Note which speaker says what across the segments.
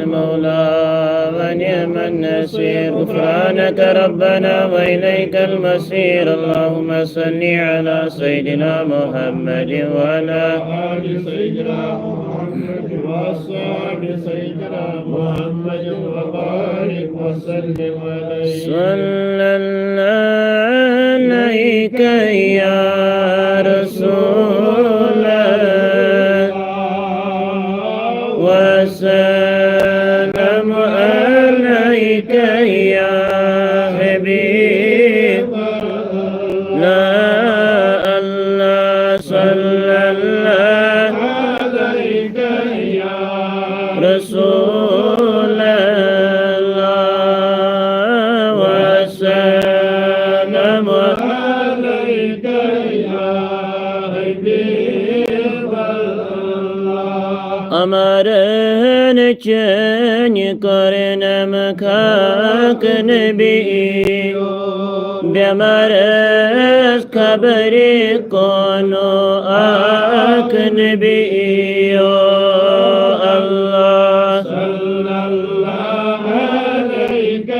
Speaker 1: المولى ونعم النصير. غفرانك ربنا وإليك المصير. اللهم صل على سيدنا محمد وعلى
Speaker 2: آل سيدنا محمد وأصحاب سيدنا محمد وبارك وسلم عليه.
Speaker 1: صلى الله عليك يا رسول الله وسلم عليك يا حبيب الله. الله صلى الله
Speaker 2: عليك يا
Speaker 1: رسول الله وسلم
Speaker 2: عليك يا حبيب الله.
Speaker 1: أمرن چنی کرنم خاک نبی بیمارس خبری کنو آک نبی الله
Speaker 2: صلى الله عليك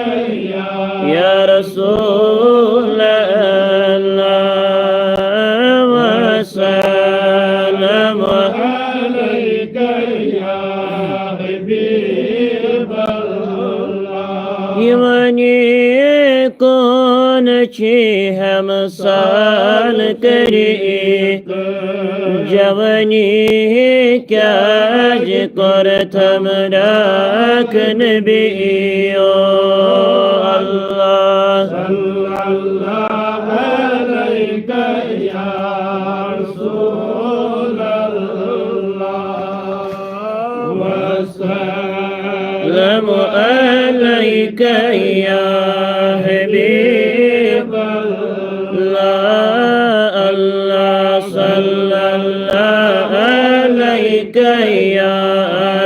Speaker 1: يا رسول الله وسلم
Speaker 2: عليك يا حبيب الله.
Speaker 1: یمانی کون چی ہم سال کری جوانی کیا کرتم راک نبی الله
Speaker 2: صلى الله عليك يا رسول الله وسلم
Speaker 1: عليك يا حبيب الله. الله صلى الله عليك يا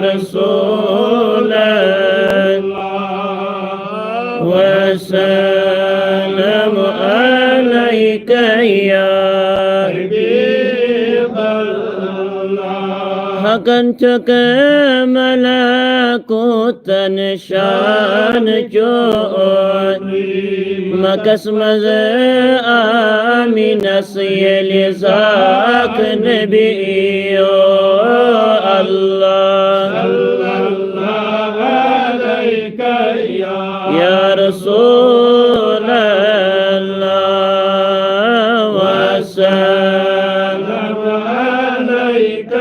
Speaker 1: رسول الله وسلم عليك يا
Speaker 2: حبيب الله.
Speaker 1: حقنتك ملكوت نشان جود مكس مز آمين سيل زاك نبي الله
Speaker 2: صلى الله عليك
Speaker 1: يا رسول الله وسلم
Speaker 2: عليك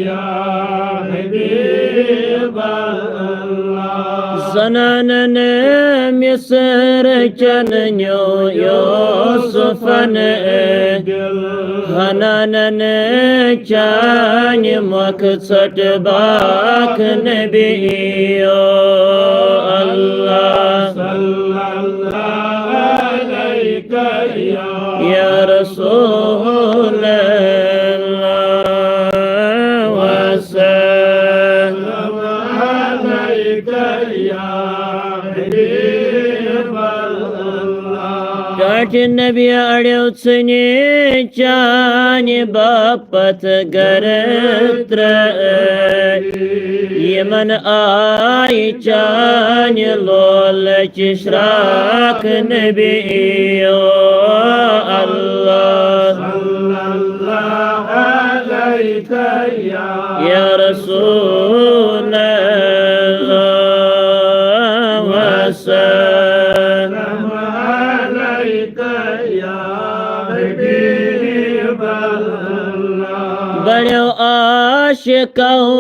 Speaker 2: يا حبيب الله.
Speaker 1: زنانن مصر جننيو يوسفن هنانن جاني مقصد باك نبي الله
Speaker 2: صلى الله عليك
Speaker 1: يا رسول الله وسلم
Speaker 2: عليك يا حبيب الله.
Speaker 1: جاٹ نبی اڑیو سنی چانی باپت گرتر یمن آئی چانی لول چشراک نبی الله
Speaker 2: صلى الله عليك
Speaker 1: يا رسول الله وسلم
Speaker 2: عليك يا حبيب الله.
Speaker 1: بڑو عاشقوں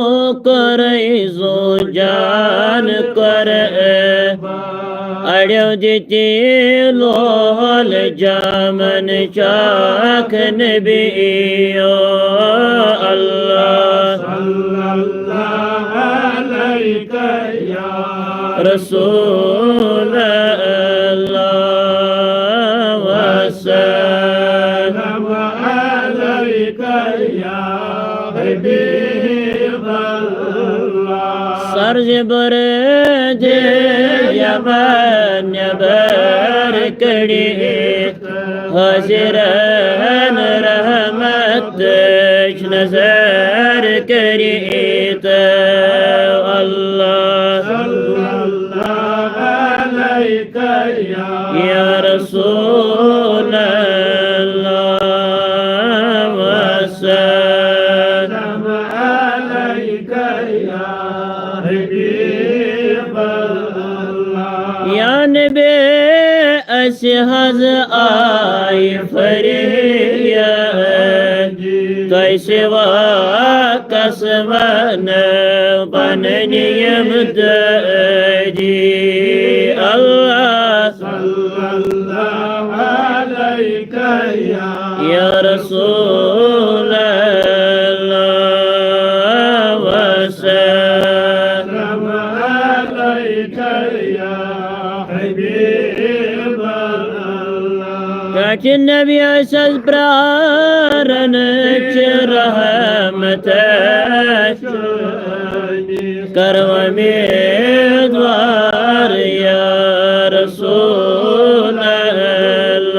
Speaker 1: کرئیزو جان کر اڑیو جتی لول جامن چاک نبی الله
Speaker 2: صلى الله عليك يا
Speaker 1: رسول الله وسلم
Speaker 2: عليك يا حبيب الله.
Speaker 1: سرج برد یمن بر کڑی حاضران رحمت نظر کریت الله رسول الله وسلم
Speaker 2: عليك يا حبيب الله
Speaker 1: يا نبي أشهد آي فريد توي سوا كسبان بنني يمددي الله
Speaker 2: صلى الله عليك
Speaker 1: يا رسول الله وسلم
Speaker 2: عليك يا حبيب الله
Speaker 1: كاك النبي أساس برارنك رحمتك كرمي دوار يا رسول الله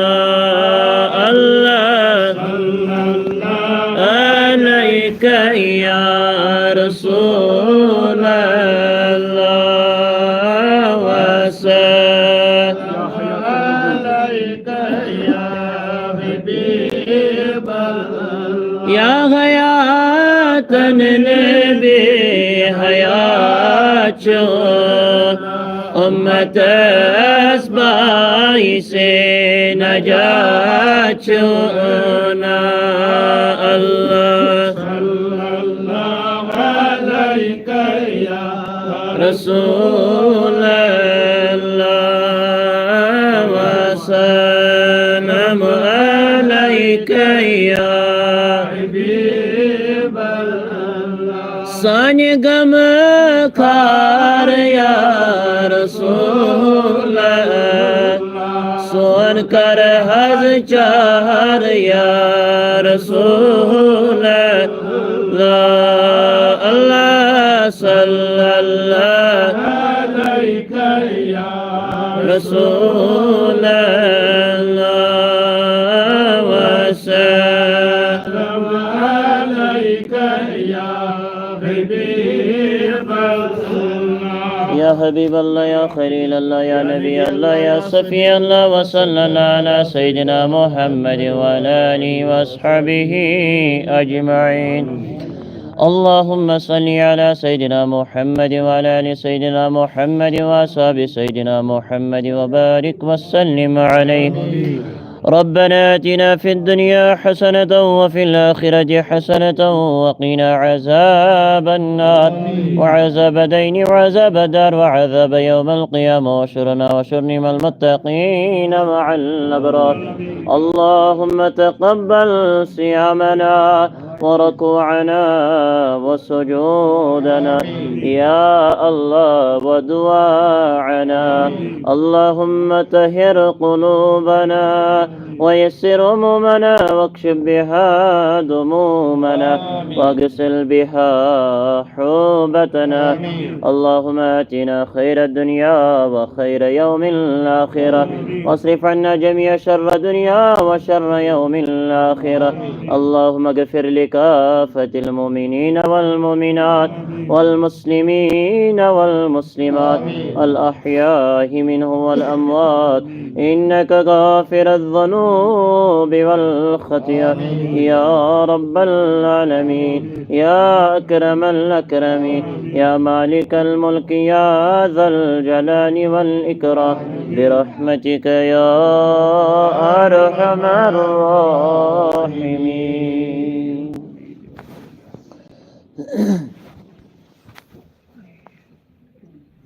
Speaker 1: الله
Speaker 2: صلى الله
Speaker 1: عليك يا رسول الله وسلم
Speaker 2: عليك يا حبيب الله
Speaker 1: يا حياة النبي حياة أمة أسباي نجاتنا الله
Speaker 2: صلى الله عليك يا
Speaker 1: رسول الله وسلم عليك يا
Speaker 2: حبيب الله
Speaker 1: صاني غم كار يا رسول سون کر حج چار یا رسول اللہ اللہ صلی اللہ
Speaker 2: عليك يا
Speaker 1: رسول اللہ وسلم
Speaker 2: عليك يا حبيب الله
Speaker 1: يا حبيب الله يا خليل الله يا نبي الله يا صفي الله وصلى الله على سيدنا محمد وعلى آله وأصحابه أجمعين اللهم صل على سيدنا محمد وعلى آل سيدنا محمد وأصحاب سيدنا محمد وبارك وسلم عليه ربنا آتنا في الدنيا حسنة وفي الآخرة حسنة وقنا عذاب النار وعذاب دين وعذاب دار وعذاب يوم القيامة وشرنا وشر مع المتقين مع الأبرار اللهم تقبل صيامنا وركوعنا وسجودنا يا الله ودعاءنا اللهم طهر قلوبنا ويسر همومنا واكشف بها دمومنا واغسل بها حوبتنا اللهم آتنا خير الدنيا وخير يوم الآخرة واصرف عنا جميع شر الدنيا وشر يوم الآخرة اللهم اغفر لكافة المؤمنين والمؤمنات والمسلمين والمسلمات الأحياء منهم والأموات إنك غافر الذنوب والخطيئة يا رب العالمين يا أكرم الأكرمين يا مالك الملك يا ذا الجلال والإكرام برحمتك يا أرحم الراحمين